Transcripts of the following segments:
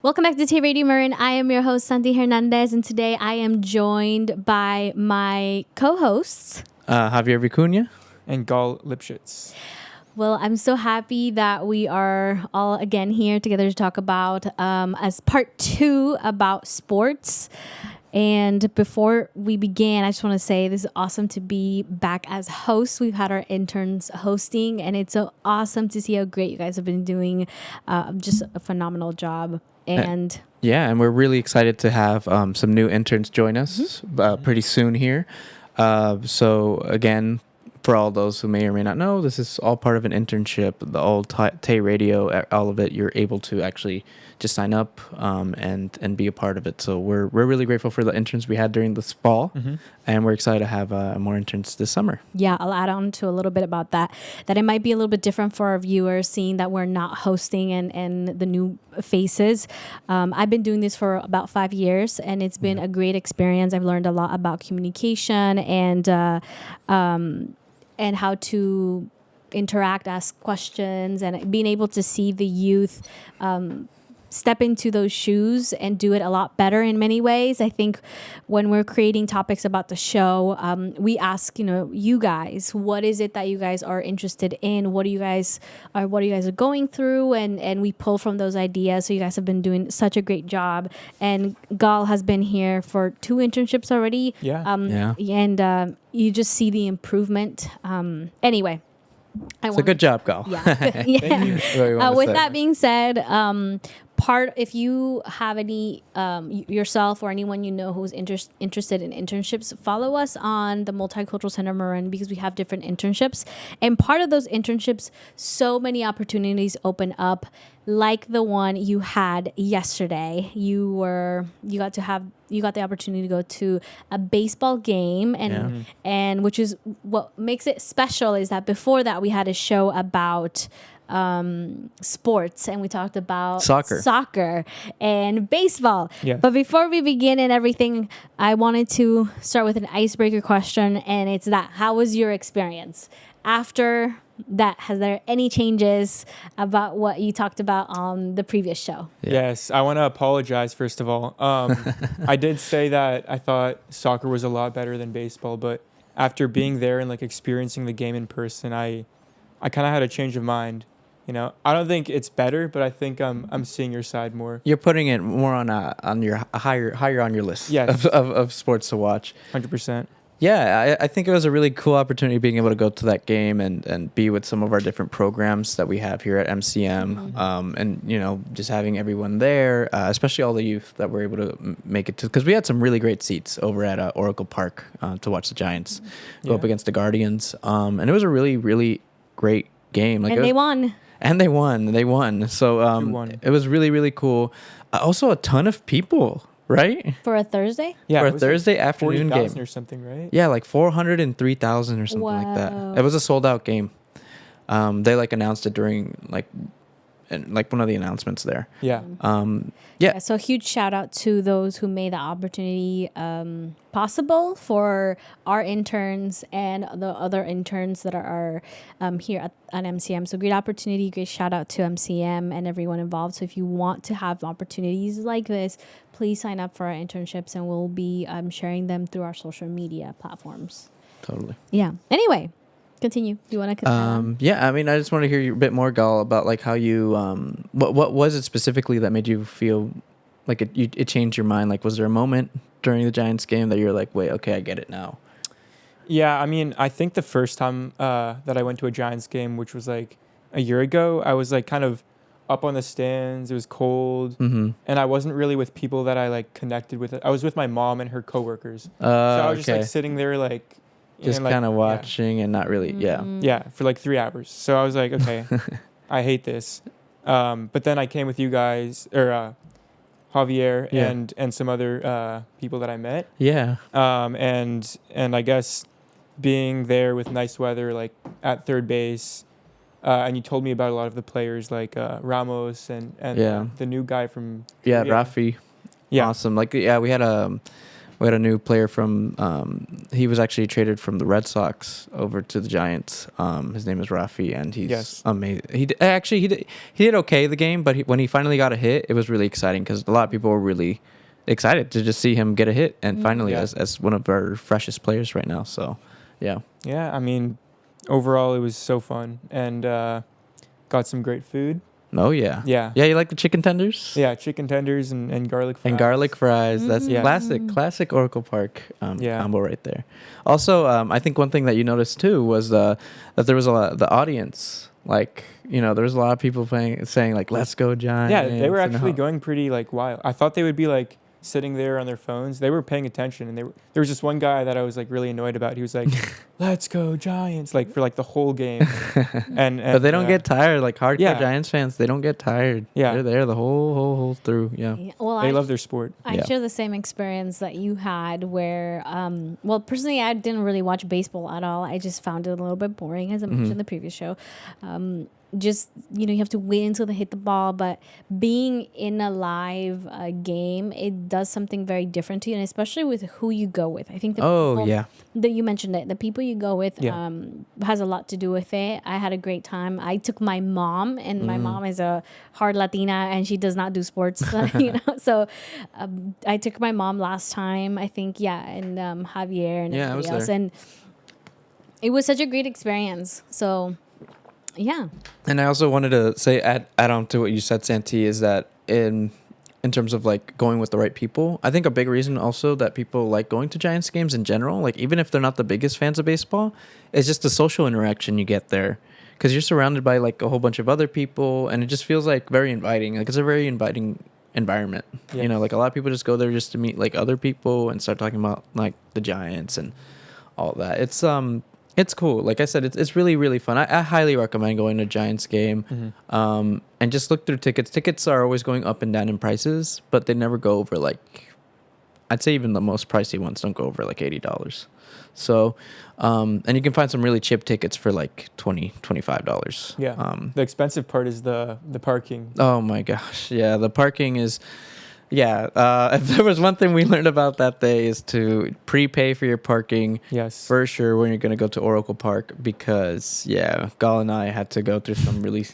Welcome back to Tay Radio Marin. I am your host, Santy Hernandez, and today I am joined by my co-hosts, Javier Vicuña and Galle Lipschitz. Well, I'm so happy that we are all again here together to talk about, as part 2 about sports. And before we begin, I just want to say this is awesome to be back as hosts. We've had our interns hosting, and it's so awesome to see how great you guys have been doing. Just a phenomenal job. And and we're really excited to have some new interns join us pretty soon here. So again, for all those who may or may not know, this is all part of an internship. The old Tay Radio, all of it, you're able to actually just sign up and be a part of it. So we're really grateful for the interns we had during this fall, and we're excited to have more interns this summer. Yeah, I'll add on to a little bit about that it might be a little bit different for our viewers, seeing that we're not hosting and the new faces. I've been doing this for about 5 years, and it's been a great experience. I've learned a lot about communication and how to interact, ask questions, and being able to see the youth step into those shoes and do it a lot better in many ways. I think when we're creating topics about the show, we ask, you guys, what is it that you guys are interested in? What are you guys are going through? And we pull from those ideas. So you guys have been doing such a great job. And Galle has been here for 2 internships already. And you just see the improvement. Anyway. It's a good job, Galle. Yeah. Thank you. With that being said, if you have any yourself or anyone you know who's interested in internships, follow us on the Multicultural Center Marin, because we have different internships. And part of those internships, so many opportunities open up, like the one you had yesterday. You got the opportunity to go to a baseball game, and which is what makes it special, is that before that we had a show about sports, and we talked about soccer and baseball. But before we begin and everything, I wanted to start with an icebreaker question, and it's that: how was your experience after that? Has there any changes about what you talked about on the previous show? Yes, I want to apologize first of all. I did say that I thought soccer was a lot better than baseball, but after being there and experiencing the game in person, I kind of had a change of mind. I don't think it's better, but I think I'm seeing your side more. You're putting it more on your higher on your list of sports to watch. 100%. Yeah, I think it was a really cool opportunity being able to go to that game and be with some of our different programs that we have here at MCM, and just having everyone there, especially all the youth that were able to make it to, because we had some really great seats over at Oracle Park to watch the Giants go up against the Guardians, and it was a really, really great game. They won. And they won. So it was really, really cool. Also, a ton of people, right? For a Thursday? Yeah, for a Thursday afternoon game. or something, right? Yeah, 403,000 or something like that. It was a sold-out game. They announced it during one of the announcements there. Yeah. So huge shout out to those who made the opportunity possible for our interns and the other interns that are here at MCM. So great opportunity, great shout out to MCM and everyone involved. So if you want to have opportunities like this, please sign up for our internships, and we'll be sharing them through our social media platforms. Totally. Yeah. Anyway. Continue. Do you want to continue? I just want to hear a bit more, Galle, about how you what was it specifically that made you feel like it changed your mind? Was there a moment during the Giants game that you're like, wait, okay, I get it now? Yeah, I think the first time that I went to a Giants game, which was a year ago, I was kind of up on the stands. It was cold, and I wasn't really with people that I connected with. I was with my mom and her coworkers, so I was just sitting there just kind of watching and not really, for 3 hours. So I was like, okay, I hate this. But then I came with you guys, or Javier and some other people that I met. Yeah. And I guess being there with nice weather, at third base, and you told me about a lot of the players, Ramos and the new guy from Rafi. Yeah. Awesome. We had We had a new player from. He was actually traded from the Red Sox over to the Giants. His name is Rafi, and he's amazing. He did okay the game, but when he finally got a hit, it was really exciting because a lot of people were really excited to just see him get a hit, and finally as one of our freshest players right now. So, yeah. Yeah, I mean, overall it was so fun, and got some great food. Oh yeah. Yeah. Yeah, you like the chicken tenders? Yeah, chicken tenders and garlic fries. And garlic fries. That's Yeah. classic Oracle Park combo right there. Also, I think one thing that you noticed too was that there was the audience. Like, there was a lot of people saying like, "Let's go Giants." Yeah, they were actually going pretty like wild. I thought they would be like sitting there on their phones. They were paying attention, and there was just one guy that I was like really annoyed about. He was like, "Let's go Giants!" like for like the whole game. and but they don't get tired. Like hardcore Giants fans, they don't get tired. Yeah, they're there the whole through. Yeah. Well, they love their sport. I share the same experience that you had, where well, personally, I didn't really watch baseball at all. I just found it a little bit boring, as I mentioned in the previous show. Just you have to wait until they hit the ball, but being in a live game, it does something very different to you, and especially with who you go with. I think that you mentioned it, the people you go with has a lot to do with it. I had a great time. I took my mom, and my mom is a hard Latina, and she does not do sports. So I took my mom last time, I think, and Javier and everybody else, and it was such a great experience. So. Yeah. And I also wanted to say, add on to what you said, Santy, is that in terms of like going with the right people, I think a big reason also that people like going to Giants games in general, like even if they're not the biggest fans of baseball, is just the social interaction you get there. Because you're surrounded by like a whole bunch of other people, and it just feels like very inviting. Like it's a very inviting environment. Yes. Like a lot of people just go there just to meet like other people and start talking about like the Giants and all that. It's cool. Like I said, it's really, really fun. I highly recommend going to a Giants game and just look through tickets. Tickets are always going up and down in prices, but they never go over like, I'd say even the most pricey ones don't go over like $80. So, and you can find some really cheap tickets for like $20, $25. Yeah. The expensive part is the parking. Oh my gosh. Yeah. The parking is... Yeah, if there was one thing we learned about that day is to prepay for your parking. Yes, for sure when you're going to go to Oracle Park, because Galle and I had to go through some really,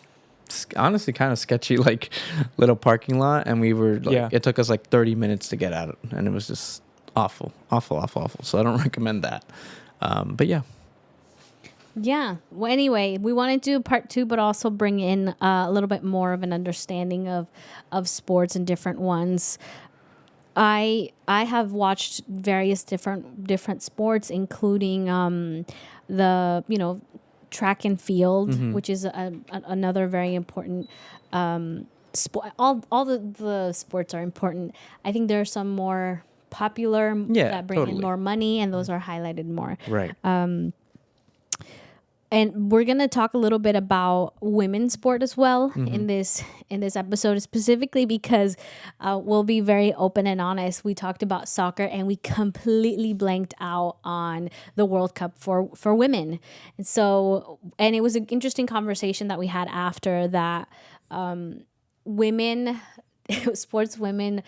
honestly, kind of sketchy like little parking lot, and we were like, it took us like 30 minutes to get out, and it was just awful. So I don't recommend that. But yeah. Yeah. Well, anyway, we wanted to do part 2, but also bring in a little bit more of an understanding of sports and different ones. I have watched various different sports, including the track and field, which is another very important sport. All the sports are important. I think there are some more popular that bring in more money, and those are highlighted more. Right. And we're gonna talk a little bit about women's sport as well in this episode, specifically because we'll be very open and honest. We talked about soccer, and we completely blanked out on the World Cup for women. And it was an interesting conversation that we had after that. Sports women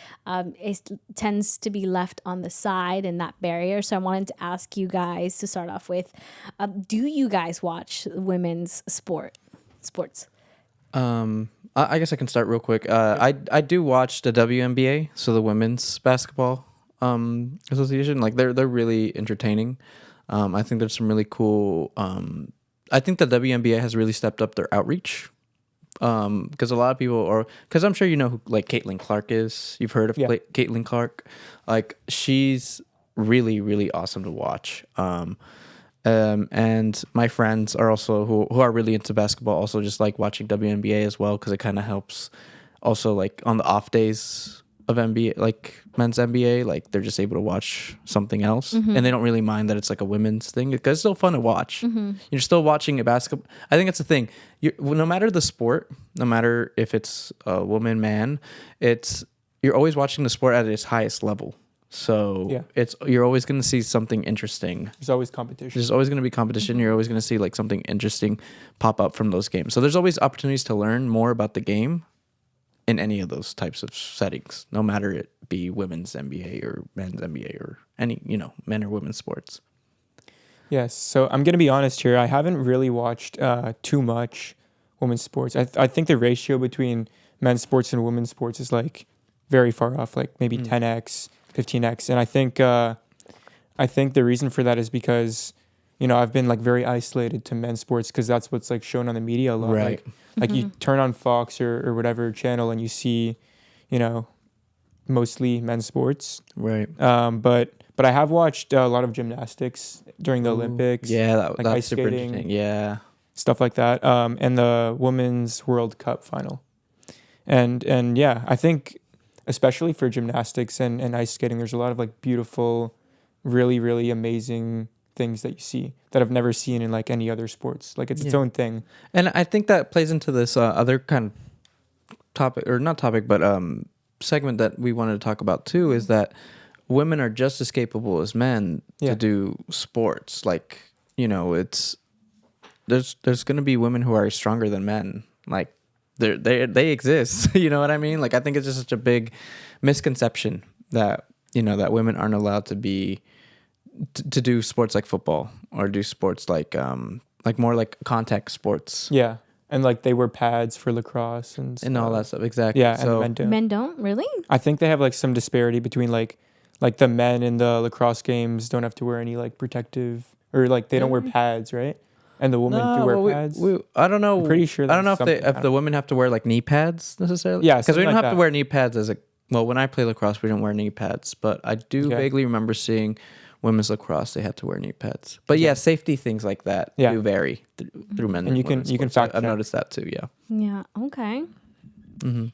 tends to be left on the side in that barrier. So I wanted to ask you guys to start off with, do you guys watch women's sports? I guess I can start real quick. I do watch the WNBA, so the Women's Basketball Association. Like they're really entertaining. I think there's some really cool. I think the WNBA has really stepped up their outreach. Because a lot of people because I'm sure you know who like Caitlin Clark is. You've heard of Caitlin Clark. Like she's really, really awesome to watch. And my friends are also who are really into basketball also just like watching WNBA as well, because it kind of helps also like on the off days of NBA, like men's NBA, like they're just able to watch something else, and they don't really mind that it's like a women's thing, because it's still fun to watch. You're still watching a basketball. I think that's the thing. No matter the sport, no matter if it's a woman, man, you're always watching the sport at its highest level. So you're always going to see something interesting. There's always competition. There's always going to be competition. You're always going to see like something interesting pop up from those games. So there's always opportunities to learn more about the game in any of those types of settings, no matter it be women's NBA or men's NBA or any, men or women's sports. Yes. So I'm going to be honest here. I haven't really watched too much women's sports. I think the ratio between men's sports and women's sports is like very far off, like maybe 10x, 15x. And I think the reason for that is because, I've been like very isolated to men's sports because that's what's like shown on the media a lot. Right. Like you turn on Fox or whatever channel and you see, mostly men's sports. Right. But I have watched a lot of gymnastics during the Olympics. Yeah, like that's ice super skating, interesting. Yeah. stuff like that. And the Women's World Cup final. And yeah, I think especially for gymnastics and ice skating, there's a lot of like beautiful, really, really amazing things that you see that I've never seen in like any other sports. Like it's its own thing. And I think that plays into this other kind of topic, or not topic, but segment that we wanted to talk about too, is that women are just as capable as men to do sports. Like, it's there's going to be women who are stronger than men. Like they exist. You know what I mean? Like, I think it's just such a big misconception that, that women aren't allowed to be to do sports like football or do sports like more like contact sports. Yeah. And like they wear pads for lacrosse and all that stuff. Exactly. Yeah. So, and men don't. Men don't really. I think they have like some disparity between like the men in the lacrosse games don't have to wear any like protective, or like they don't wear pads, right? And the women do wear pads. I don't know. I'm pretty sure. I don't know if something- the women have to wear like knee pads necessarily. Yeah, because we something don't like have to that. wear knee pads when I play lacrosse, we don't wear knee pads. But I do vaguely remember seeing women's lacrosse, they had to wear knee pads. But yeah, safety things like that do vary through men. And you can fact I've check. noticed that too. Yeah. Yeah. Okay.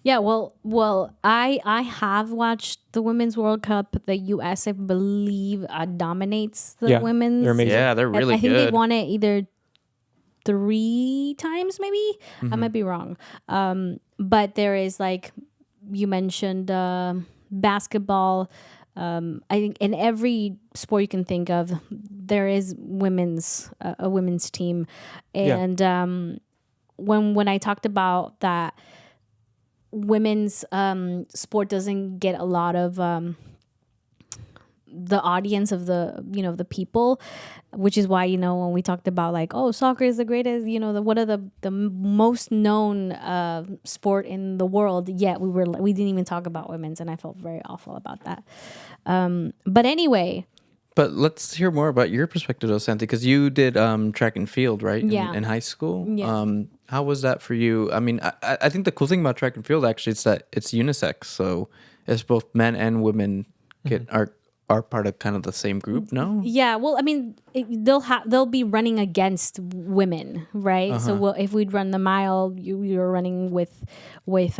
Yeah. Well. I have watched the Women's World Cup. The U.S. I believe dominates the women's. They're amazing. Yeah, they're really I think good. they won it either 3 times, maybe. I might be wrong. But there is, like you mentioned, basketball. I think in every sport you can think of, there is a women's team, and when I talked about that, women's sport doesn't get a lot of the audience of the people, which is why when we talked about like, oh, soccer is the greatest, one of the most known sport in the world, yet we didn't even talk about women's, and I felt very awful about that. But anyway. But let's hear more about your perspective, though, Santy, because you did track and field, right? Yeah. In high school. Yeah. How was that for you? I mean, I think the cool thing about track and field actually is that it's unisex, so it's both men and women are part of kind of the same group. No. Yeah. Well, I mean, they'll be running against women, right? So if we'd run the mile, you're running with. But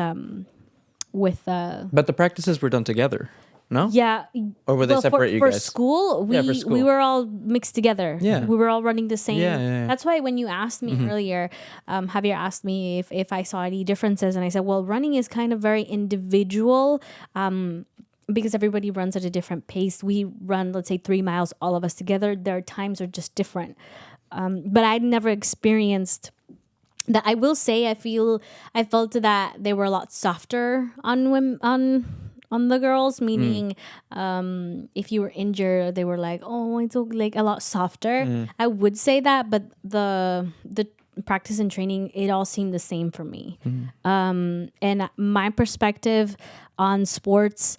the practices were done together. No? Yeah. Or were they separate you for guys? School, for school. we were all mixed together. Yeah. We were all running the same. Yeah. That's why when you asked me earlier, Javier asked me if I saw any differences, and I said, well, running is kind of very individual, because everybody runs at a different pace. We run, let's say, 3 miles, all of us together. Their times are just different. But I'd never experienced that. I will say I felt that they were a lot softer on women, on the girls, meaning if you were injured, they were like, oh, it's like a lot softer. I would say that, but the practice and training, it all seemed the same for me. And my perspective on sports,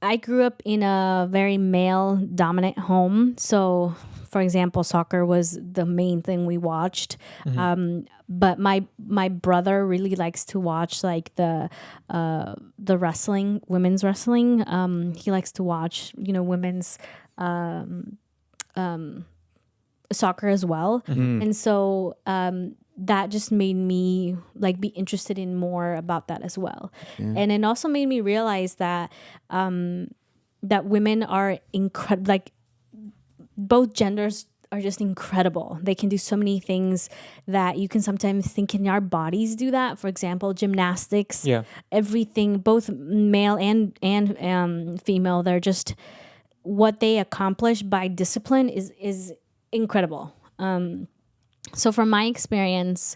I grew up in a very male dominant home. So, for example, soccer was the main thing we watched. But my brother really likes to watch like the wrestling, women's wrestling. He likes to watch, women's soccer as well. And so that just made me like be interested in more about that as well. And it also made me realize that that women are incredible. Like both genders are just incredible. They can do so many things that you can sometimes think, can our bodies do that? For example, gymnastics, everything, both male and female, they're just, what they accomplish by discipline is incredible. So from my experience,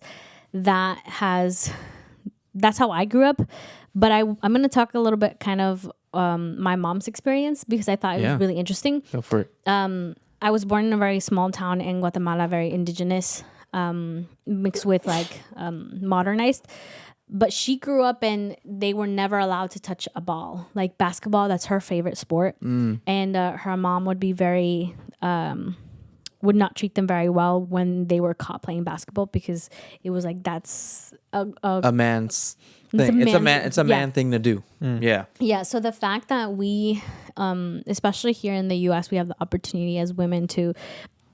that's how I grew up. But I'm going to talk a little bit kind of my mom's experience because I thought it was really interesting. Go for it. I was born in a very small town in Guatemala, very indigenous, mixed with like modernized. But she grew up and they were never allowed to touch a ball. Like basketball, that's her favorite sport. And her mom would be very, would not treat them very well when they were caught playing basketball because it was like, that's A man's thing. It's a man thing to do. Yeah. Yeah. So the fact that we, especially here in the US, we have the opportunity as women to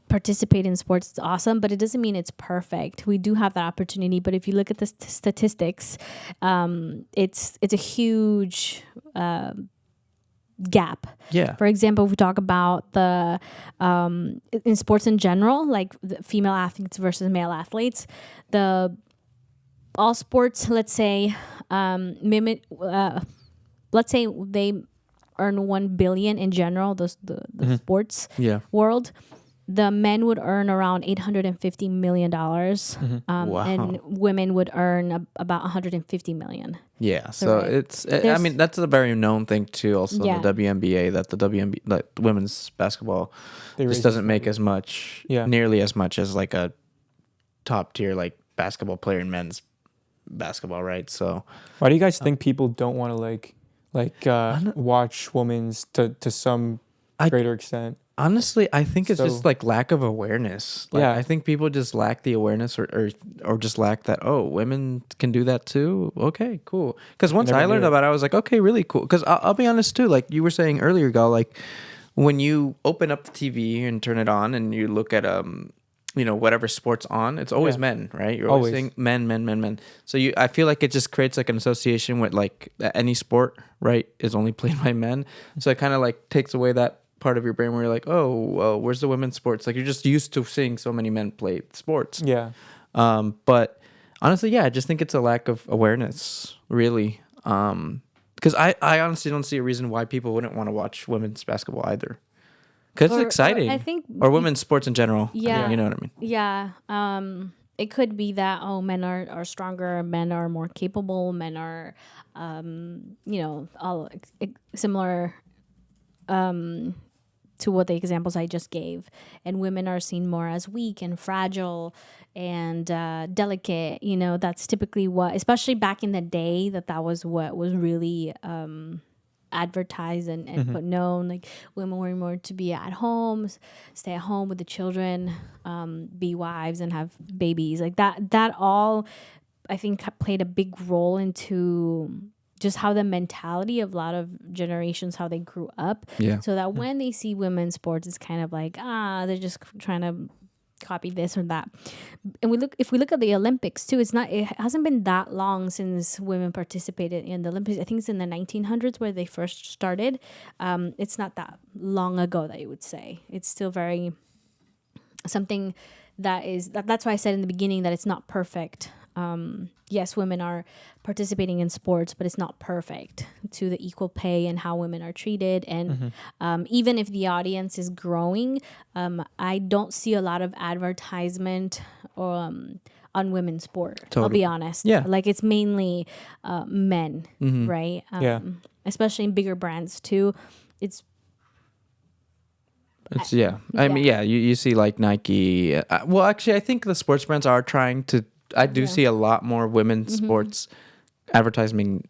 participate in sports, it's awesome, but it doesn't mean it's perfect. We do have that opportunity, but if you look at the statistics, it's a huge gap. Yeah. For example, if we talk about the in sports in general, like the female athletes versus male athletes, all sports, let's say, let's say they earn 1 billion in general, the sports world. The men would earn around $850 million, Wow. and women would earn about $150 million. Yeah, so right. I mean, that's a very known thing too. Also, Yeah. in the WNBA, that the women's basketball just doesn't make as much, nearly as much as like a top tier like basketball player in men's basketball, right? So, why do you guys think people don't want to watch women's to some greater extent? Honestly, I think it's just like lack of awareness. Like, I think people just lack the awareness or just lack that, oh, women can do that too. Okay, cool. Because once I learned about it, I was like, okay, really cool. Because I'll be honest too, like you were saying earlier, Galle, like when you open up the TV and turn it on and you look at whatever sport's on, it's always men, right? You're always saying men. So I feel like it just creates like an association with like any sport, right, is only played by men. So it kind of like takes away that part of your brain where you're like, oh, well, where's the women's sports? Like you're just used to seeing so many men play sports. Yeah. But honestly, I just think it's a lack of awareness, really. Because I honestly don't see a reason why people wouldn't want to watch women's basketball either. Because it's exciting. Or women's sports in general. Yeah. You know what I mean? Yeah. It could be that, men are stronger, men are more capable, men are, all similar to what the examples I just gave. And women are seen more as weak and fragile and delicate. That's typically what, especially back in the day, that was what was really advertised and put known. Like women were more to be at home, stay at home with the children, be wives and have babies. Like that all, I think, played a big role into just how the mentality of a lot of generations, how they grew up. Yeah. So that when they see women's sports, it's kind of like, they're just trying to copy this or that. And if we look at the Olympics too, it hasn't been that long since women participated in the Olympics. I think it's in the 1900s where they first started. It's not that long ago that you would say. It's still very something that's why I said in the beginning that it's not perfect. Yes, women are participating in sports, but it's not perfect to the equal pay and how women are treated. And even if the audience is growing, I don't see a lot of advertisement on women's sport. Totally. I'll be honest. Yeah. Like it's mainly men, right? Especially in bigger brands too. I mean, you see like Nike. Well, actually, I think the sports brands are trying to. I do see a lot more women's sports advertising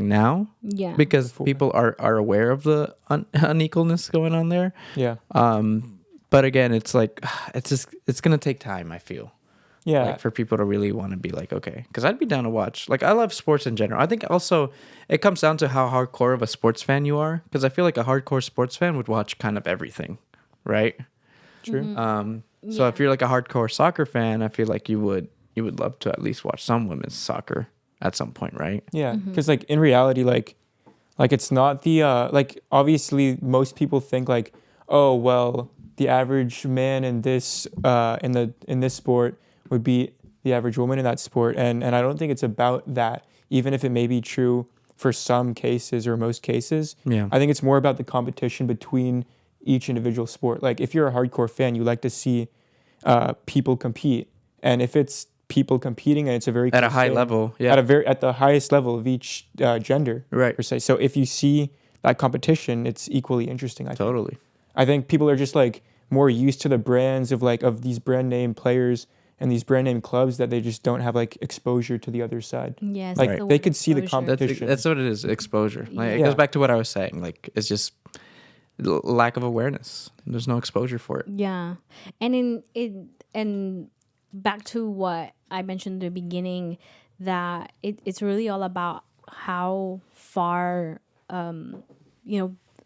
now. Yeah, because people are aware of the unequalness going on there. Yeah. But again, it's like it's gonna take time. I feel. Yeah. Like for people to really want to be like, okay, because I'd be down to watch. Like I love sports in general. I think also it comes down to how hardcore of a sports fan you are. Because I feel like a hardcore sports fan would watch kind of everything, right? True. So if you're like a hardcore soccer fan, I feel like you would love to at least watch some women's soccer at some point, right? Yeah, because like in reality, like it's not the like obviously most people think like, oh well, the average man in this in this sport would beat the average woman in that sport, and I don't think it's about that, even if it may be true for some cases or most cases. Yeah, I think it's more about the competition between each individual sport. Like if you're a hardcore fan, you like to see people compete, and if it's people competing and it's a very at a high level, at the highest level of each gender, right, per se. So if you see that competition, it's equally interesting. Totally. I think people are just like more used to the brands of these brand name players and these brand name clubs that they just don't have like exposure to the other side. Yes, Like the they word could see the exposure. competition. That's what it is, exposure. Like, it Yeah. goes back to what I was saying. Like, it's just lack of awareness. There's no exposure for it. Yeah, and back to what I mentioned in the beginning, that it's really all about how far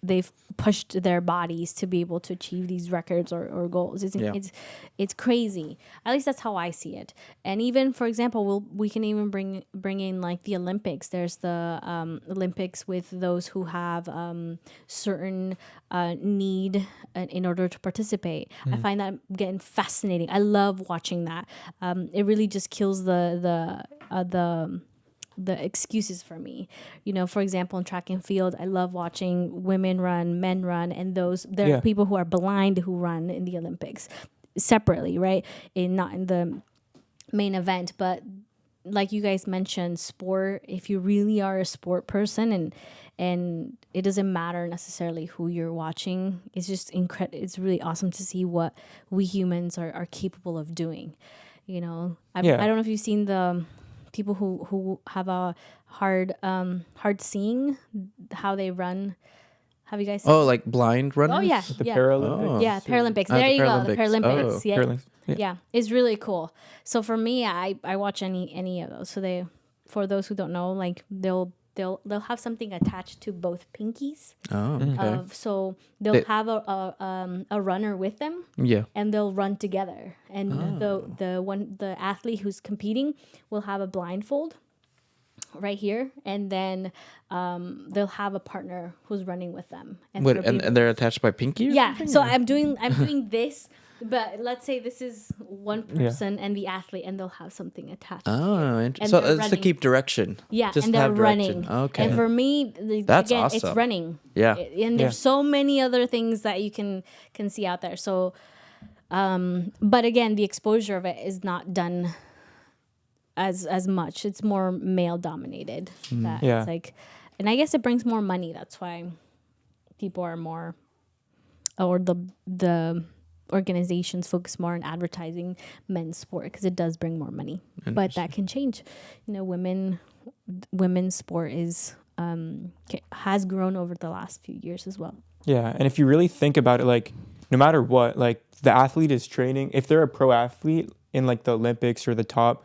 they've pushed their bodies to be able to achieve these records or goals. It's crazy. At least that's how I see it. And even, for example, we can even bring in like the Olympics. There's the Olympics with those who have certain need in order to participate. I find that getting fascinating. I love watching that. It really just kills the excuses for me. For example, in track and field, I love watching women run, men run, and there are people who are blind who run in the Olympics separately, right? Not in the main event, but like you guys mentioned, sport, if you really are a sport person and it doesn't matter necessarily who you're watching, it's just it's really awesome to see what we humans are capable of doing. I don't know if you've seen the people who have a hard seeing, how they run. Have you guys seen like blind runners? Oh yeah, The yeah. Paralympics. Oh. Yeah, Paralympics. The There you go, the Paralympics. Paralympics. Yeah. Paralympics. Yeah, it's really cool. So for me, I watch any of those. So for those who don't know, like they'll have something attached to both pinkies. Oh, okay. So they'll have a runner with them. Yeah. And they'll run together. And the athlete who's competing will have a blindfold right here, and then they'll have a partner who's running with them. And they're attached by pinky? So I'm doing this, but let's say this is one person and the athlete, and they'll have something attached. Oh, interesting. So it's to keep direction. Yeah, Just and they're have direction. running. Okay. And for me, That's again, awesome. it's running. Yeah. And there's so many other things that you can see out there. So, but again, the exposure of it is not done as much. It's more male dominated. It's like, and I guess it brings more money. That's why people are more, or the organizations focus more on advertising men's sport, because it does bring more money. But that can change. Women's sport has grown over the last few years as well. Yeah, and if you really think about it, like no matter what, like the athlete is training. If they're a pro athlete in like the Olympics or the top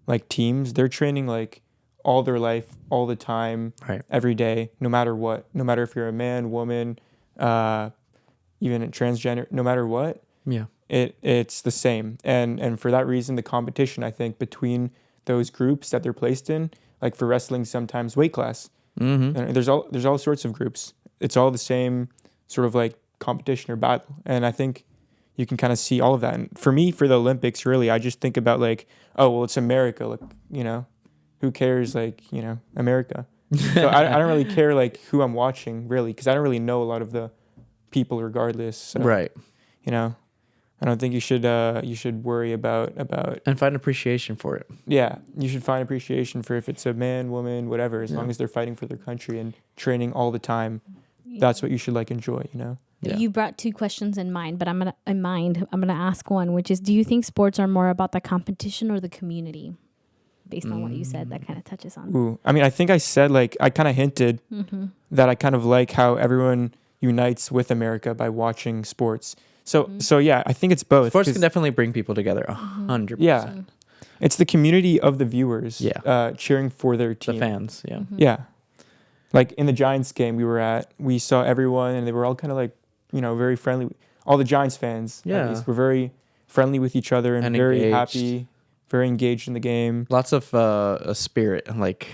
like teams, they're training like all their life, all the time, right, every day, no matter what. No matter if you're a man, woman, even a transgender, no matter what. Yeah, it's the same. And for that reason, the competition, I think, between those groups that they're placed in, like for wrestling, sometimes weight class. Mm-hmm. And there's all sorts of groups. It's all the same sort of like competition or battle. And I think you can kind of see all of that. And for me, for the Olympics, really, I just think about like, oh, well, it's America. Like, who cares? Like, America. So I don't really care like who I'm watching, really, because I don't really know a lot of the people regardless. So, right. I don't think you should worry about and find appreciation for it. Yeah, you should find appreciation for if it's a man, woman, whatever, as long as they're fighting for their country and training all the time. That's what you should like enjoy, Yeah. You brought two questions in mind, but I'm gonna ask one, which is, do you think sports are more about the competition or the community? Based on what you said, that kind of touches on. Ooh, I mean, I think I said, like, I kind of hinted that I kind of like how everyone unites with America by watching sports. So yeah, I think it's both. Sports can definitely bring people together 100%. Yeah, it's the community of the viewers. Cheering for their team. The fans. Yeah. Yeah, like in the Giants game we saw everyone, and they were all kind of like, very friendly. All the Giants fans, at least, were very friendly with each other and very engaged. happy, very engaged in the game. Lots of spirit, like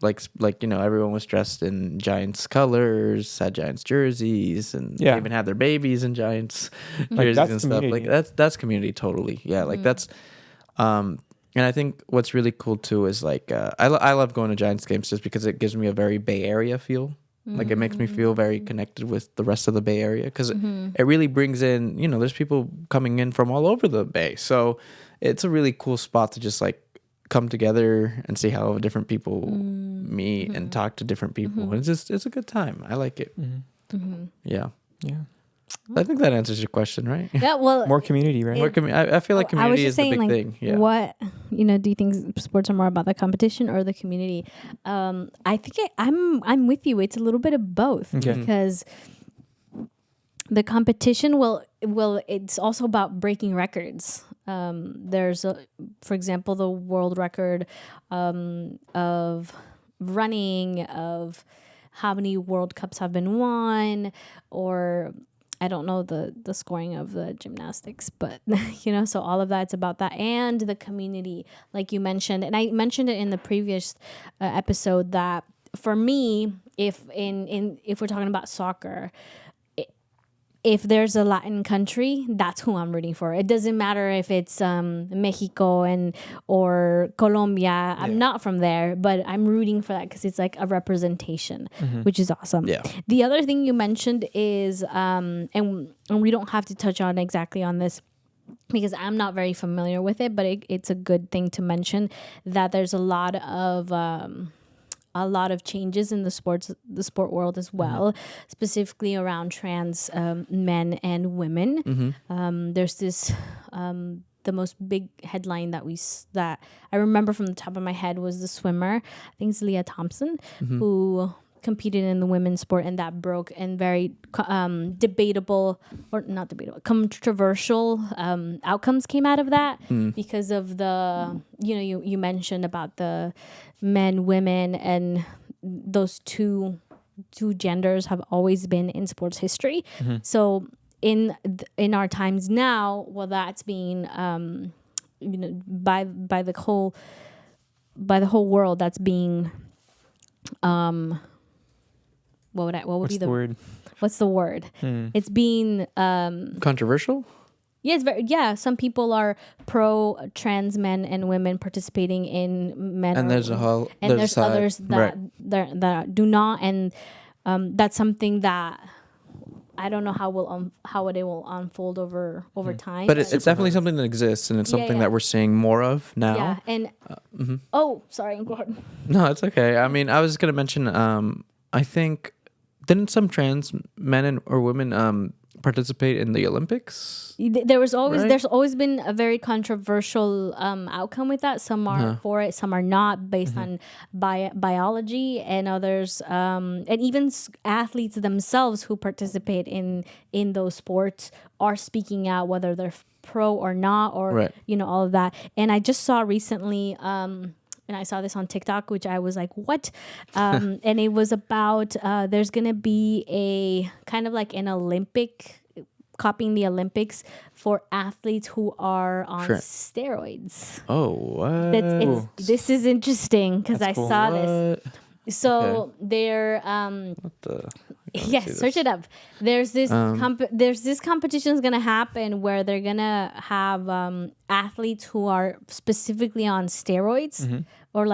everyone was dressed in Giants colors, had Giants jerseys, and they even had their babies in Giants jerseys and stuff. Like that's community totally. Yeah, like that's and I think what's really cool too is like I love going to Giants games just because it gives me a very Bay Area feel. Like it makes me feel very connected with the rest of the Bay Area, because it really brings in, there's people coming in from all over the Bay. So it's a really cool spot to just like come together and see how different people meet and talk to different people. It's a good time. I like it. Yeah. I think that answers your question, right? Yeah, well, More community, right? I feel like community is the big thing. Yeah. What do you think sports are more about the competition or the community? I think I'm with you. It's a little bit of both because the competition it's also about breaking records. There's for example, the world record of running, of how many World Cups have been won, or I don't know the scoring of the gymnastics, but so all of that's about that and the community, like you mentioned, and I mentioned it in the previous episode that for me, if we're talking about soccer, if there's a Latin country, that's who I'm rooting for. It doesn't matter if it's Mexico or Colombia. Yeah. I'm not from there, but I'm rooting for that because it's like a representation, which is awesome. Yeah. The other thing you mentioned is, and we don't have to touch on exactly on this because I'm not very familiar with it, but it's a good thing to mention that there's a lot of changes in the sport world as well, specifically around trans men and women. There's this the most big headline that I remember from the top of my head was the swimmer. I think it's Leah Thompson who competed in the women's sport, and that broke, and very controversial outcomes came out of that because of the you mentioned about the men, women, and those two genders have always been in sports history. So in our times now, that's being by the whole world, that's being what's the word? What's the word? It's being controversial. Yeah, some people are pro trans men and women participating in men, and there's others that do not, and that's something that I don't know how it will unfold over time. But it's definitely something that exists, and it's something that we're seeing more of now. Yeah, and oh, sorry, go ahead. No, it's okay. I mean, I was gonna mention. I think didn't some trans men or women participate in the Olympics? There's always been a very controversial outcome with that. Some are for it, some are not, based on biology, and others, and even athletes themselves who participate in those sports are speaking out, whether they're pro or not, or all of that. And I just saw recently. And I saw this on TikTok, which I was like, what? And it was about there's going to be a kind of like an copying the Olympics for athletes who are on steroids. Oh, what? This is interesting because I saw this. So they're what the? Yes, search it up. There's this competition is gonna happen where they're gonna have athletes who are specifically on steroids or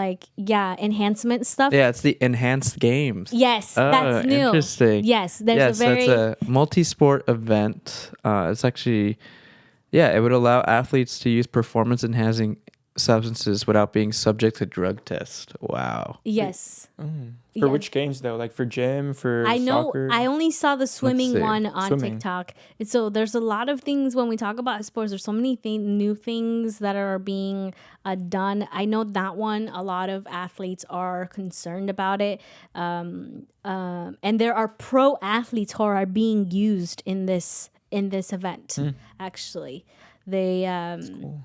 enhancement stuff. Yeah, it's the enhanced games. Yes, that's new. Interesting. Yes, it's a multi-sport event. It's actually, it would allow athletes to use performance-enhancing substances without being subject to drug test. Wow. Yes. For which games though? Like for gym, for soccer? I only saw the swimming one on TikTok. And so there's a lot of things when we talk about sports. There's so many new things that are being done. I know that one, a lot of athletes are concerned about it. And there are pro athletes who are being used in this event. Actually, they That's cool.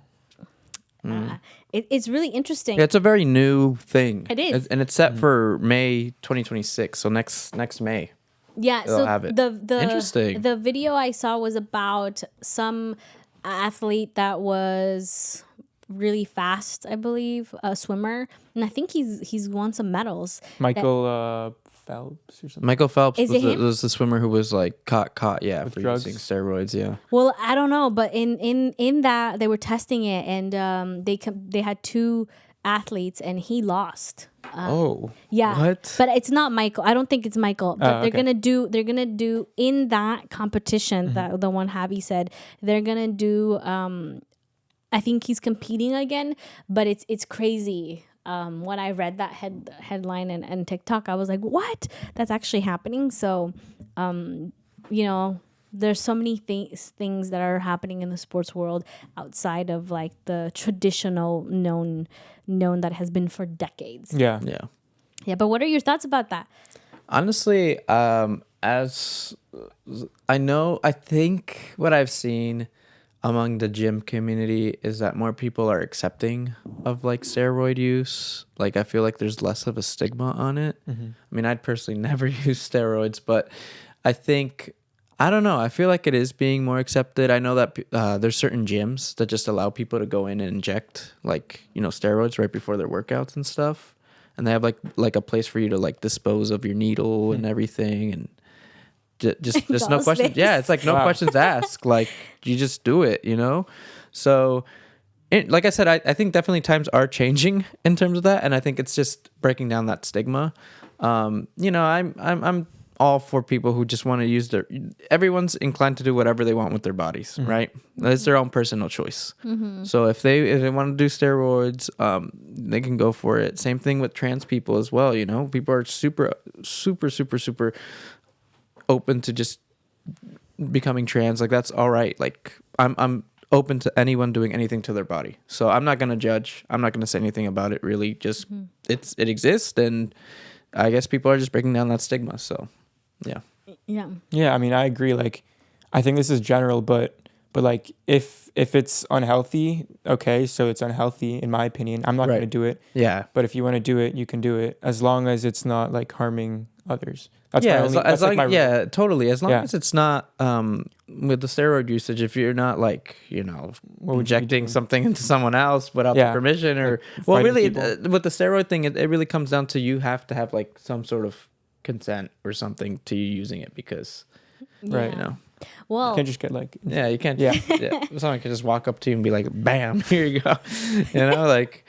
It's really interesting. Yeah, it's a very new thing. It is, and it's set for May 2026. So next May. Yeah, so have it. Interesting. The video I saw was about some athlete that was really fast, I believe, a swimmer, and I think he's won some medals. Michael Phelps or something. Michael Phelps was the swimmer who was like caught for drugs. using steroids. Yeah. Well, I don't know, but in that they were testing it, and they had two athletes, and he lost. Yeah. What? But it's not Michael. I don't think it's Michael. But they're gonna do in that competition that the one Javi said, they're gonna do I think he's competing again, but it's crazy. When I read that headline and TikTok, I was like, what? That's actually happening. So, you know, there's so many things that are happening in the sports world outside of like the traditional known that has been for decades. Yeah. Yeah. But what are your thoughts about that? Honestly, as I think what I've seen among the gym community is that more people are accepting of like steroid use. Like I feel like there's less of a stigma on it. I mean, I'd personally never use steroids, but I think, I don't know, I feel like it is being more accepted. I know that there's certain gyms that just allow people to go in and inject like, you know, steroids right before their workouts and stuff. And they have like a place for you to like dispose of your needle and everything, and just no questions. Yeah, it's like no questions asked. Like you just do it, you know. So, like I said, I think definitely times are changing in terms of that, and I think it's just breaking down that stigma. You know, I'm all for people who just want to use their. Everyone's inclined to do whatever they want with their bodies, right? It's their own personal choice. So if they want to do steroids, they can go for it. Same thing with trans people as well. You know, people are super open to just becoming trans. Like that's all right. Like I'm open to anyone doing anything to their body. So I'm not gonna judge. I'm not gonna say anything about it. Really, just it exists, and I guess people are just breaking down that stigma. So yeah. I mean, I agree. Like, I think this is general, but like if it's unhealthy, okay, so it's unhealthy in my opinion. I'm not Right. gonna do it. Yeah. But if you want to do it, you can do it as long as it's not like harming others. That's yeah, my only, as that's like long, my rule. yeah, totally. As long Yeah. as it's not with the steroid usage, if you're not like, you know, What would you be injecting doing? something into someone else without the Yeah, permission, or like well, fighting really, people. with the steroid thing, it really comes down to you have to have like some sort of consent or something to you using it, because Right. you know, Well, You can't just get like yeah, you can't. Yeah. Someone can just walk up to you and be like, "Bam, here you go," you know, like,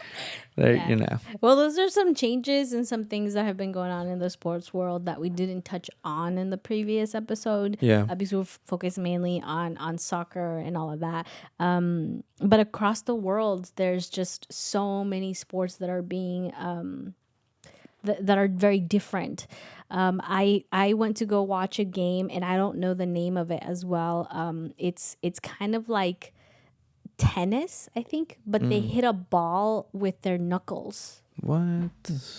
Yeah. you know. well, those are some changes and some things that have been going on in the sports world that we didn't touch on in the previous episode. Yeah. Because we were focused mainly on soccer and all of that. But across the world, there's just so many sports that are being that are very different. I went to go watch a game, and I don't know the name of it as well. It's kind of like tennis, I think, but they hit a ball with their knuckles. What?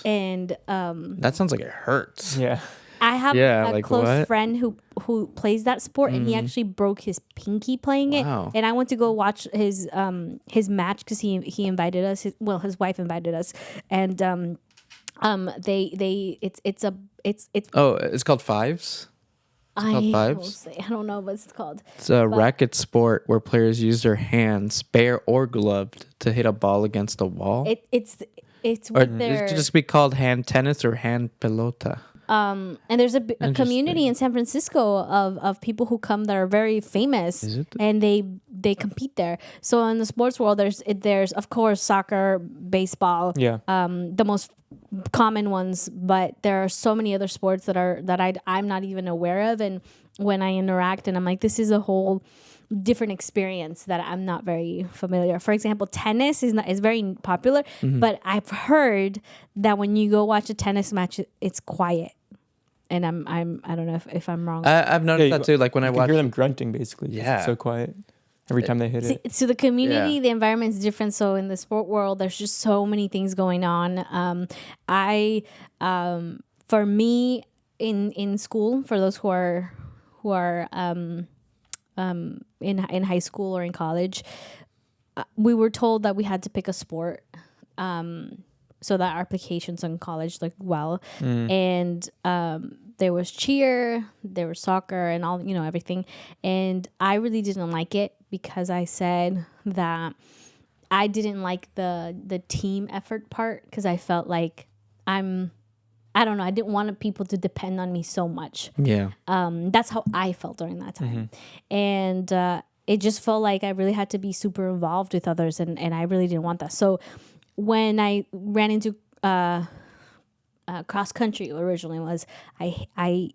And That sounds like it hurts. yeah. I have Yeah, a like close what? friend who plays that sport, and he actually broke his pinky playing Wow. it. And I went to go watch his match because he invited us. His wife invited us, and it's Oh, it's called fives. called I fives? will say, I don't know what it's called. It's a racket sport where players use their hands, bare or gloved, to hit a ball against a wall. It's or with their it could just be called hand tennis or hand pelota. and there's a community in San Francisco of people who come that are very famous, Is it? and they compete there. So in the sports world, there's of course soccer, baseball, Yeah. the most common ones, but there are so many other sports that I'm not even aware of, and when I interact, and I'm like, this is a whole different experience that I'm not very familiar. For example, tennis is very popular, but I've heard that when you go watch a tennis match, it's quiet, and I don't know if I'm wrong. I've noticed Yeah, that too. Like when I You can watch. hear them grunting basically. Yeah. It's so quiet every time they hit it. So the community, Yeah. the environment is different. So in the sport world, there's just so many things going on. For me in school, for those who are in high school or in college, we were told that we had to pick a sport, so that our applications in college looked well. And there was cheer, there was soccer, and all, everything. And I really didn't like it because I said that I didn't like the team effort part, because I felt like I don't know, I didn't want people to depend on me so much. Yeah. That's how I felt during that time. And it just felt like I really had to be super involved with others, and I really didn't want that. So when I ran into cross country, originally was I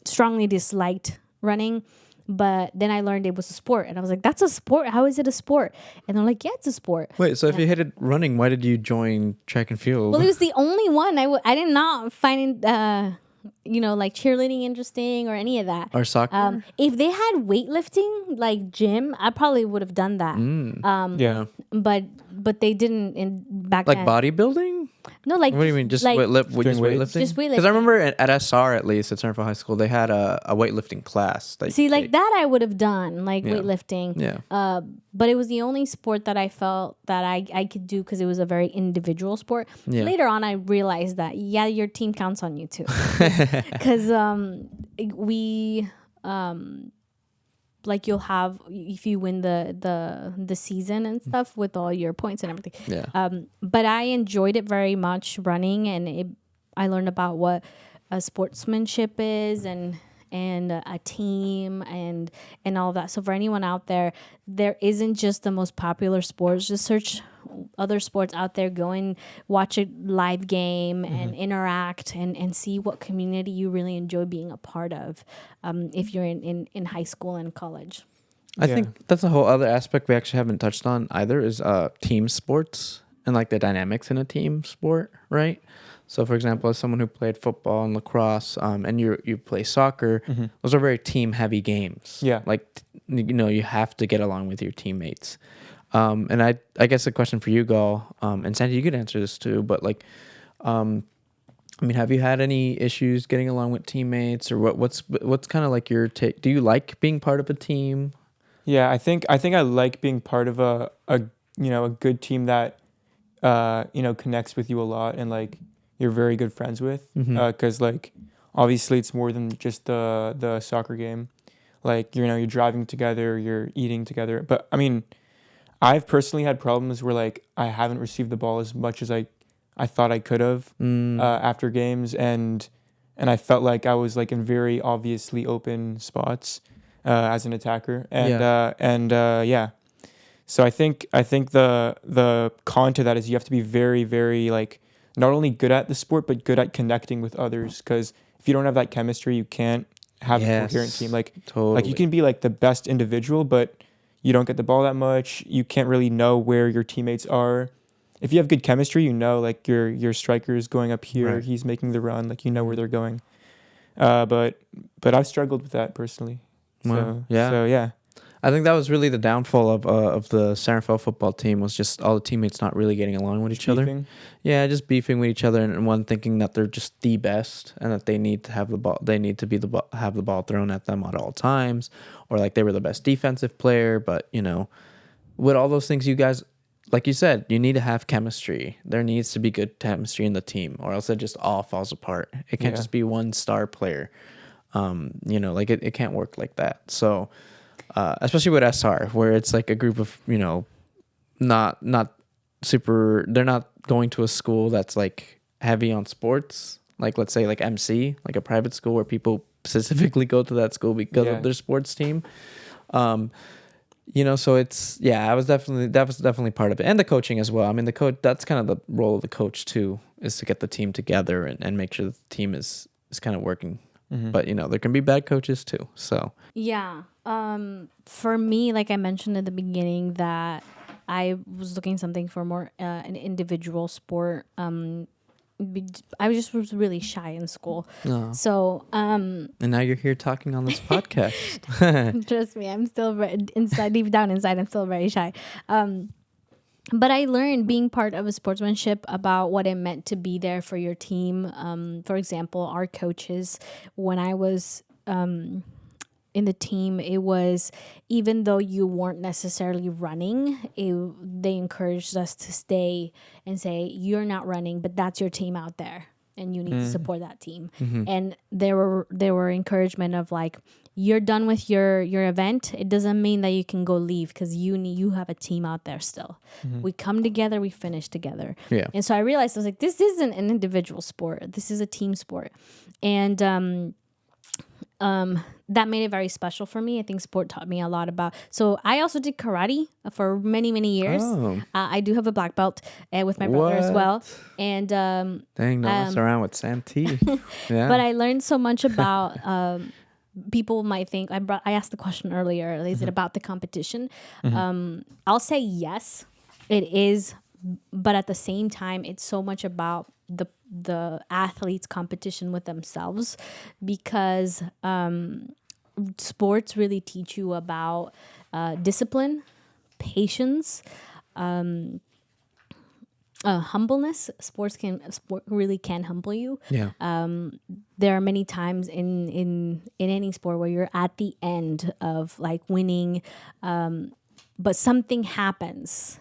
strongly disliked running, But then I learned it was a sport, and I was like, "That's a sport? How is it a sport?" And they're like, "Yeah, it's a sport." Wait, so if you hated running, why did you join track and field? Well, it was the only one. I did not find like cheerleading interesting or any of that. Or soccer? If they had weightlifting, like gym, I probably would have done that. Yeah. But they didn't in back Like then. bodybuilding? No, like What do you mean? Just like, just weights? weightlifting? Just weightlifting. Because I remember at SR, at least, at Centerville High School, they had a weightlifting class. See, like that I would have done, like weightlifting. Yeah. But it was the only sport that I felt that I could do because it was a very individual sport. Yeah. Later on, I realized that, your team counts on you too. Because we... like you'll have, if you win the season and stuff with all your points and everything. Yeah. But I enjoyed it very much running, and I learned about what a sportsmanship is and a team and all of that. So for anyone out there isn't just the most popular sports. Just search other sports out there, go and watch a live game and interact and see what community you really enjoy being a part of if you're in high school and college. I think that's a whole other aspect we actually haven't touched on either is team sports and like the dynamics in a team sport, right? So, for example, as someone who played football and lacrosse, and you play soccer, those are very team-heavy games. Yeah. Like, you have to get along with your teammates. And I guess a question for you, Galle, and Sandy, you could answer this too, but like, have you had any issues getting along with teammates, or what's kind of like your take? Do you like being part of a team? Yeah, I think I like being part of a good team that connects with you a lot and like you're very good friends with, because like obviously it's more than just the soccer game. Like you're driving together, you're eating together. But I mean, I've personally had problems where like I haven't received the ball as much as I thought I could have after games, and I felt like I was like in very obviously open spots as an attacker, and So I think the con to that is you have to be very, very like not only good at the sport but good at connecting with others, because if you don't have that chemistry, you can't have a coherent team. Like totally. Like you can be like the best individual, but you don't get the ball that much. You can't really know where your teammates are. If you have good chemistry, like your striker is going up here, right. He's making the run, like where they're going. But I've struggled with that personally. Wow. So yeah. I think that was really the downfall of the Centerville football team, was just all the teammates not really getting along with each other. Yeah, just beefing with each other, and one thinking that they're just the best and that they need to have the ball. They need to have the ball thrown at them at all times, or like they were the best defensive player. But with all those things, you guys, like you said, you need to have chemistry. There needs to be good chemistry in the team, or else it just all falls apart. It can't just be one star player. Like it can't work like that. So. Especially with SR, where it's like a group of not super. They're not going to a school that's like heavy on sports. Like let's say like MC, like a private school where people specifically go to that school because of their sports team. So it's that was definitely part of it, and the coaching as well. I mean, the coach, that's kind of the role of the coach too, is to get the team together and make sure the team is kind of working. But there can be bad coaches too. So yeah. For me, like I mentioned at the beginning, that I was looking something for more an individual sport. I was really shy in school. Oh. So and now you're here talking on this podcast. Trust me, I'm still deep down inside, I'm still very shy. But I learned being part of a sportsmanship about what it meant to be there for your team. For example, our coaches, when I was in the team, it was, even though you weren't necessarily running, they encouraged us to stay and say, you're not running, but that's your team out there, and you need to support that team. And there were encouragement of like, you're done with your event, it doesn't mean that you can go leave, because you have a team out there still. We come together, we finish together. And so I realized, I was like, this isn't an individual sport, this is a team sport. And that made it very special for me. I think sport taught me a lot about. So I also did karate for many, many years. Oh. I do have a black belt with my brother as well. And dang, no mess around with Santy. Yeah. But I learned so much about people might think I asked the question earlier, is it about the competition? I'll say yes, it is, but at the same time it's so much about the athletes' competition with themselves, because sports really teach you about discipline, patience, humbleness. Sport really can humble you. Yeah. There are many times in any sport where you're at the end of like winning, but something happens.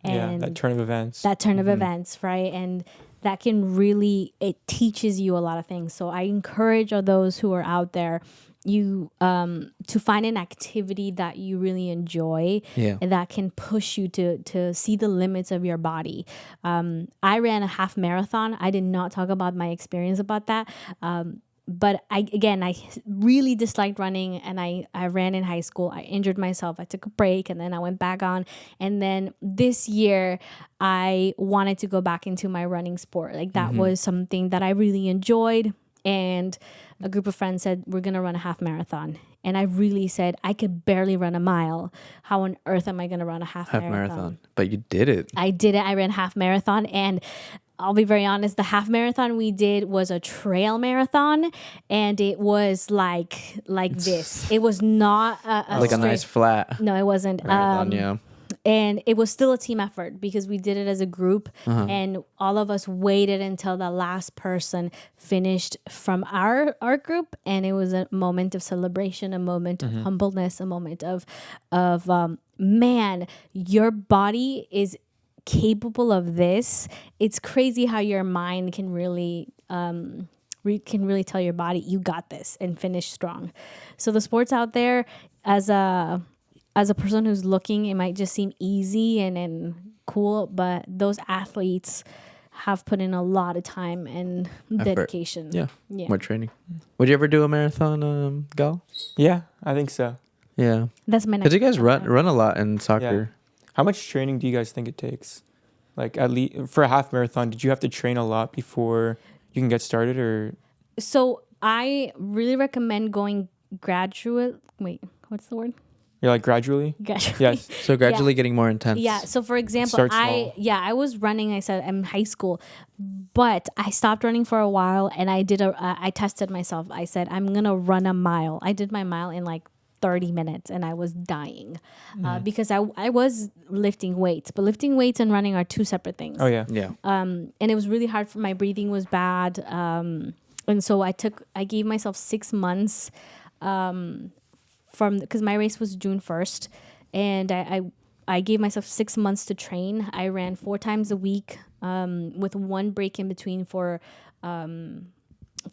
And that turn of events. Of events, right? And that can really, it teaches you a lot of things. So I encourage all those who are out there, you to find an activity that you really enjoy, and that can push you to see the limits of your body. I ran a half marathon. I did not talk about my experience about that. But I really disliked running, and I ran in high school. I injured myself. I took a break, and then I went back on. And then this year, I wanted to go back into my running sport. Like that was something that I really enjoyed. And a group of friends said, we're going to run a half marathon. And I really said, I could barely run a mile. How on earth am I going to run a half marathon? But you did it. I did it. I ran half marathon, and I'll be very honest, the half marathon we did was a trail marathon, and it was like this. It was not a like a nice flat. No, it wasn't. Marathon, And it was still a team effort because we did it as a group, and all of us waited until the last person finished from our group, and it was a moment of celebration, a moment of humbleness, a moment of man, your body is capable of this. It's crazy how your mind can really tell your body you got this and finish strong. So the sports out there, as a person who's looking, it might just seem easy and cool, but those athletes have put in a lot of time and dedication. Yeah. More training. Would you ever do a marathon, Galle? Yeah, I think so. Yeah. That's my next. Because you guys run a lot in soccer. Yeah. How much training do you guys think it takes? Like at least for a half marathon, did you have to train a lot before you can get started, or? So I really recommend going graduate. Wait, what's the word? You're like gradually? Gradually. Yes. So gradually getting more intense. Yeah. So for example, I was running, I said I'm in high school, but I stopped running for a while, and I tested myself. I said, I'm going to run a mile. I did my mile in like 30 minutes, and I was dying because I was lifting weights, but lifting weights and running are two separate things. Oh yeah. Yeah. And it was really hard. My breathing was bad. And so I gave myself 6 months, because my race was June 1st, and I gave myself 6 months to train. I ran 4 times a week, with one break in between for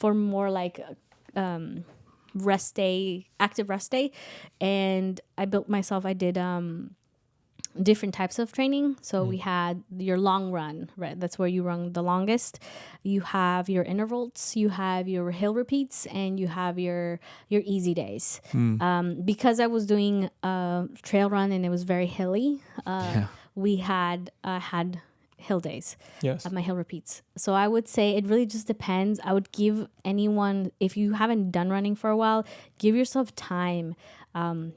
more like rest day, active rest day. And I built myself. I did different types of training. So we had your long run, right? That's where you run the longest. You have your intervals, you have your hill repeats, and you have your easy days. Because I was doing a trail run and it was very hilly, we had hill days. Yes. My hill repeats. So I would say it really just depends. I would give anyone, if you haven't done running for a while, give yourself time.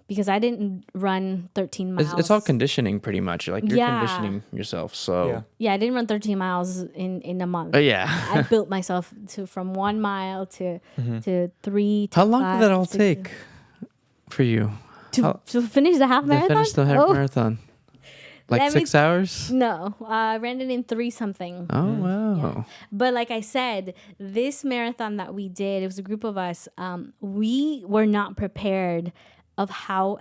Because I didn't run 13 miles. It's all conditioning pretty much. Like you're conditioning yourself. So I didn't run 13 miles in a month. I built myself from 1 mile to 3. To How long 5, did that all 6, take for you? To finish the half marathon? To finish the half marathon. Like 6 hours? No, I ran it in 3 something. Oh, wow. Yeah. But like I said, this marathon that we did, it was a group of us. We were not prepared of how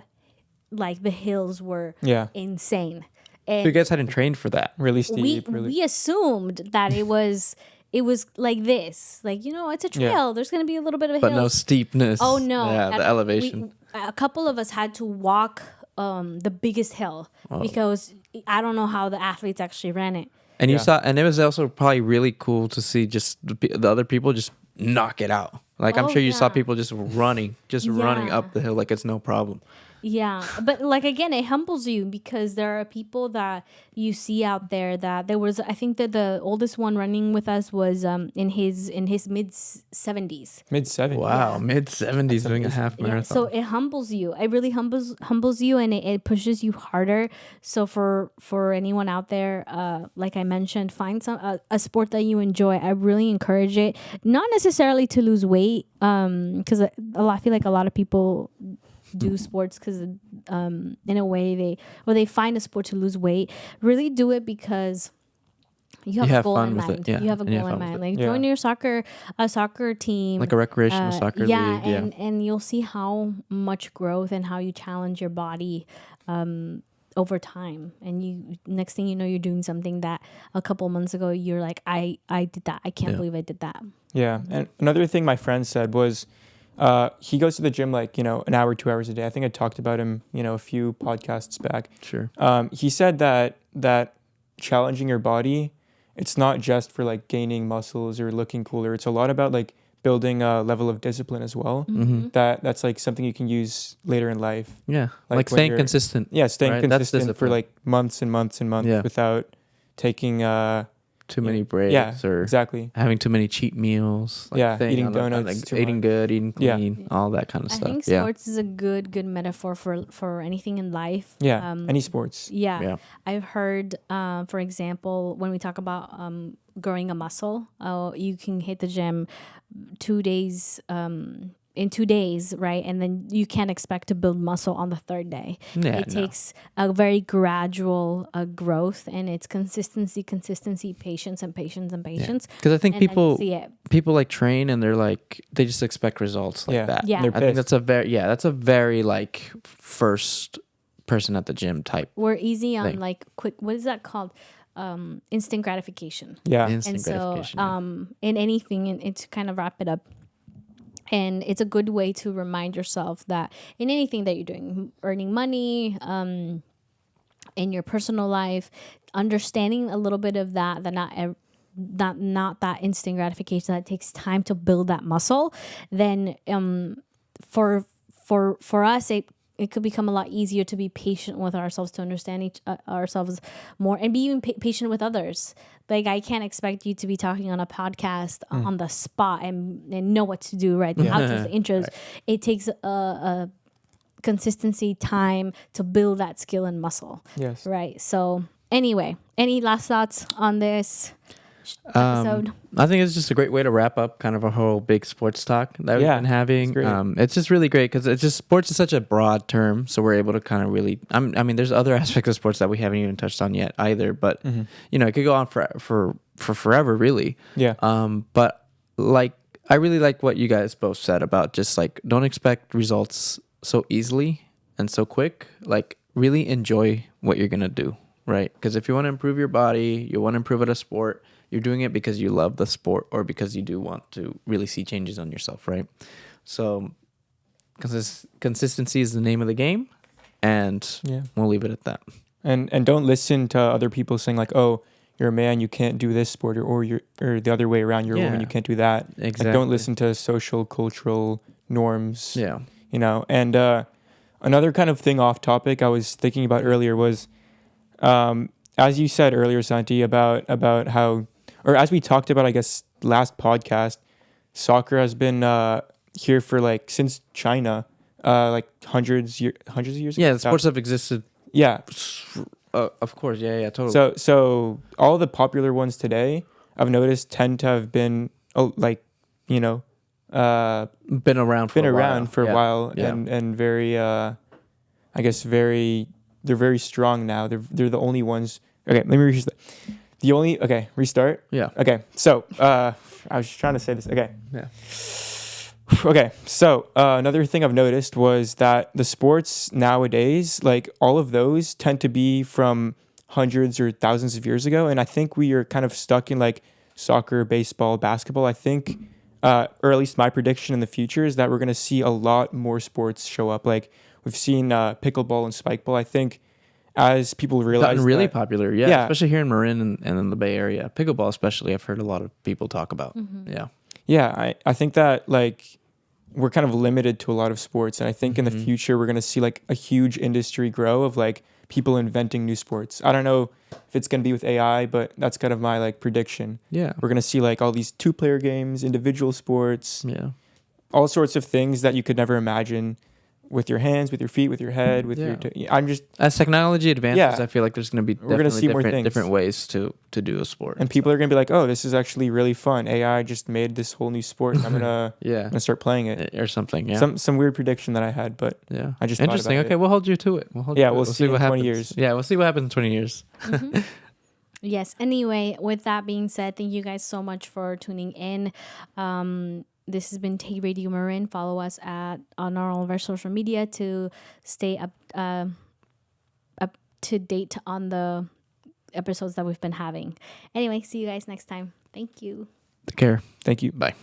like the hills were insane. And so you guys hadn't trained for that. Really steep. We assumed that it was like this. Like, it's a trail. There's going to be a little bit of a hill. But hill. No steepness. Oh, no. Yeah, the elevation. A couple of us had to walk the biggest hill because I don't know how the athletes actually ran it. And you saw, and it was also probably really cool to see just the other people just knock it out. Like I'm sure you saw people just running up the hill like it's no problem. Yeah, but like again, it humbles you because there are people that you see out there that there was. I think that the oldest one running with us was in his mid 70s. Mid-70s. Wow, Yeah. mid-70s doing a amazing. half Yeah, marathon. so it humbles you. It really humbles you, and it pushes you harder. So for anyone out there, like I mentioned, find a sport that you enjoy. I really encourage it. Not necessarily to lose weight, because I feel like a lot of people do sports because in a way they find a sport to lose weight. Really do it because you have a have goal fun in with it, mind. yeah, You have a and you goal have in fun with mind. Like Yeah. join your soccer team, Like a recreational soccer yeah, league. and you'll see how much growth and how you challenge your body over time. And you next thing you know, you're doing something that a couple months ago you're like, I did that. I can't Yeah. believe I did that. Yeah. And another thing my friend said was he goes to the gym like, an hour, 2 hours a day. I think I talked about him, a few podcasts back. Sure. He said that challenging your body, it's not just for like gaining muscles or looking cooler. It's a lot about like building a level of discipline as well. Mm-hmm. That's like something you can use later in life. Yeah, Like like when staying you're- consistent. Yeah, staying Right, that's consistent for discipline. like months and months and months Yeah. without taking Too Yeah. many breaks yeah, or exactly. having too many cheat meals. Like Yeah, staying eating on the- donuts like too eating much. good, eating Yeah. clean, all that kind of I stuff. think Yeah. sports is a good metaphor for anything in life. Yeah, any sports. Yeah. Yeah. I've heard, for example, when we talk about growing a muscle, you can hit the gym 2 days, in 2 days, right? And then you can't expect to build muscle on the third day. Yeah, It no. takes a very gradual growth, and it's consistency, patience, and patience. Because I think And then you people see it. people like train and they're like they just expect results like Yeah. that. Yeah. They're I think pissed. that's a very like first person at the gym type. We're easy on thing. like quick. What is that called? Instant gratification. Yeah. Instant And so, gratification. yeah. in anything, and to kind of wrap it up, and it's a good way to remind yourself that in anything that you're doing, earning money, in your personal life, understanding a little bit of that not that instant gratification, that takes time to build that muscle, then for us it could become a lot easier to be patient with ourselves, to understand ourselves more, and be even patient with others. Like, I can't expect you to be talking on a podcast on the spot and know what to do, right? The outros, the intros. Right. It takes a consistency, time to build that skill and muscle. Yes. Right. So anyway, any last thoughts on this episode? I think it's just a great way to wrap up kind of a whole big sports talk that we've been having. It's great. It's just really great because it's just sports is such a broad term, so we're able to kind of really. I mean, there's other aspects of sports that we haven't even touched on yet either, but it could go on for forever, really. Yeah. But like, I really like what you guys both said about just like don't expect results so easily and so quick. Like, really enjoy what you're gonna do, right? Because if you want to improve your body, you want to improve at a sport, you're doing it because you love the sport or because you do want to really see changes on yourself, right? So consistency is the name of the game, and we'll leave it at that. And don't listen to other people saying like, oh, you're a man, you can't do this sport, or the other way around, you're a woman, you can't do that. Exactly. Like, don't listen to social, cultural norms. Yeah. And another kind of thing off topic I was thinking about earlier was, as you said earlier, Santy, about how, or as we talked about, I guess, last podcast, soccer has been here for like since China, like hundreds of years. Yeah, the sports have existed. Yeah. Of course. Yeah, totally. So all the popular ones today, I've noticed, tend to have been been around for a while, and very I guess they're very strong now. They're the only ones. Okay, let me restart. Restart. Yeah. Okay, so I was just trying to say this. Okay. Yeah. Okay, so another thing I've noticed was that the sports nowadays, like all of those, tend to be from hundreds or thousands of years ago, and I think we are kind of stuck in like soccer, baseball, basketball. I think, or at least my prediction in the future is that we're going to see a lot more sports show up. Like we've seen pickleball and spikeball. I think as people realize, gotten really popular, yeah, especially here in Marin and in the Bay Area. Pickleball, especially, I've heard a lot of people talk about. Yeah. Yeah, I think that like we're kind of limited to a lot of sports. And I think in the future, we're going to see like a huge industry grow of like people inventing new sports. I don't know if it's going to be with AI, but that's kind of my like prediction. Yeah. We're going to see like all these 2-player games, individual sports, Yeah. all sorts of things that you could never imagine with your hands, with your feet, with your head, with your... I'm just... As technology advances, I feel like there's going to be we're gonna see more different ways to do a sport. And people are going to be like, oh, this is actually really fun. AI just made this whole new sport. And I'm going to start playing it. Or something, yeah. Some weird prediction that I had, but I just interesting. thought about Okay, we'll hold you to it. We'll see what in 20 happens. years. Yeah, we'll see what happens in 20 years. Yes. Anyway, with that being said, thank you guys so much for tuning in. This has been Tay Radio Marin. Follow us on all of our social media to stay up to date on the episodes that we've been having. Anyway, see you guys next time. Thank you. Take care. Thank you. Bye.